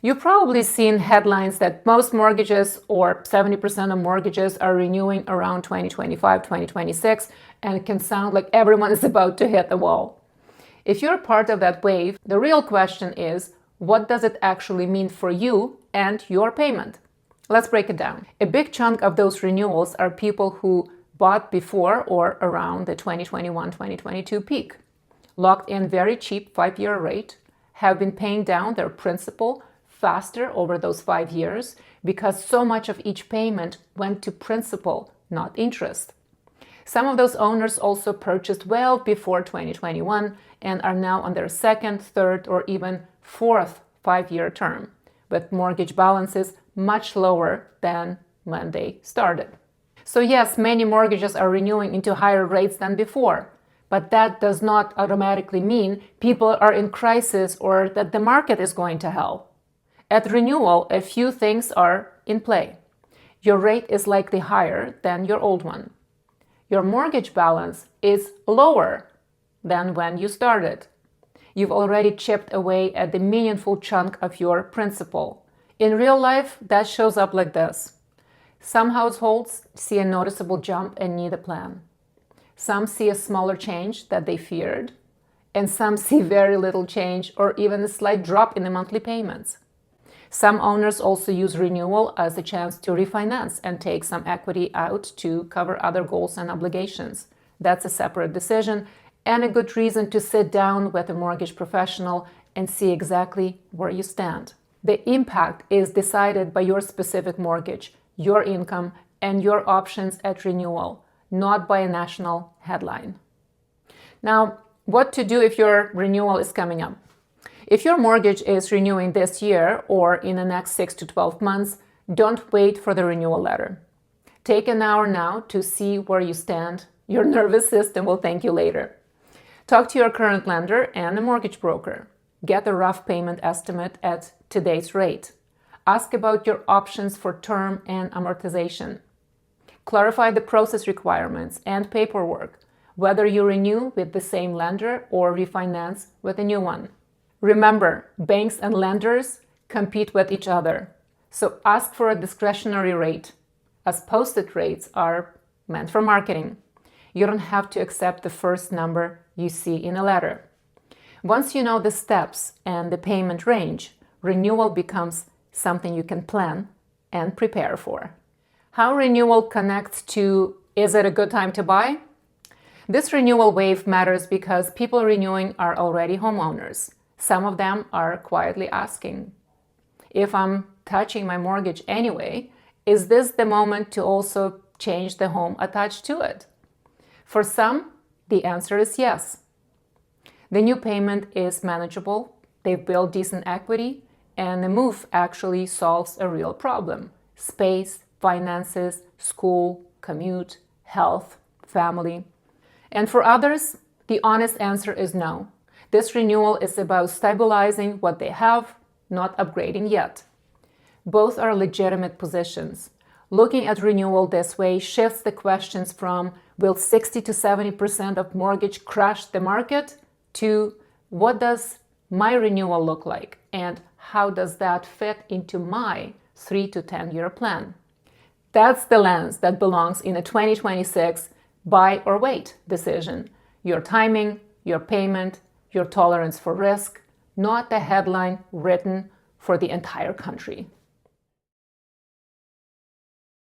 You've probably seen headlines that most mortgages, or 70% of mortgages, are renewing around 2025, 2026, and it can sound like everyone is about to hit the wall. If you're part of that wave, the real question is, what does it actually mean for you and your payment? Let's break it down. A big chunk of those renewals are people who bought before or around the 2021-2022 peak, locked in very cheap 5-year rate, have been paying down their principal faster over those 5 years because so much of each payment went to principal, not interest. Some of those owners also purchased well before 2021 and are now on their second, third, or even fourth 5-year term, with mortgage balances much lower than when they started. So yes, many mortgages are renewing into higher rates than before, but that does not automatically mean people are in crisis or that the market is going to hell. At renewal, a few things are in play. Your rate is likely higher than your old one. Your mortgage balance is lower than when you started. You've already chipped away at the meaningful chunk of your principal. In real life, that shows up like this. Some households see a noticeable jump and need a plan. Some see a smaller change that they feared, and some see very little change or even a slight drop in the monthly payments. Some owners also use renewal as a chance to refinance and take some equity out to cover other goals and obligations. That's a separate decision and a good reason to sit down with a mortgage professional and see exactly where you stand. The impact is decided by your specific mortgage, your income, and your options at renewal, not by a national headline. Now, what to do if your renewal is coming up? If your mortgage is renewing this year or in the next 6 to 12 months, don't wait for the renewal letter. Take an hour now to see where you stand. Your nervous system will thank you later. Talk to your current lender and a mortgage broker. Get a rough payment estimate at today's rate. Ask about your options for term and amortization. Clarify the process requirements and paperwork, whether you renew with the same lender or refinance with a new one. Remember, banks and lenders compete with each other, so ask for a discretionary rate, as posted rates are meant for marketing. You don't have to accept the first number you see in a letter. Once you know the steps and the payment range, renewal becomes something you can plan and prepare for. How renewal connects to, is it a good time to buy? This renewal wave matters because people renewing are already homeowners. Some of them are quietly asking, if I'm touching my mortgage anyway, is this the moment to also change the home attached to it? For some, the answer is yes. The new payment is manageable, they've built decent equity, and the move actually solves a real problem: space, finances, school, commute, health, family. And for others, the honest answer is no. This renewal is about stabilizing what they have, not upgrading yet. Both are legitimate positions. Looking at renewal this way shifts the questions from, will 60 to 70% of mortgage crash the market, to what does my renewal look like and how does that fit into my 3 to 10-year plan? That's the lens that belongs in a 2026 buy or wait decision. Your timing, your payment, your tolerance for risk, not the headline written for the entire country.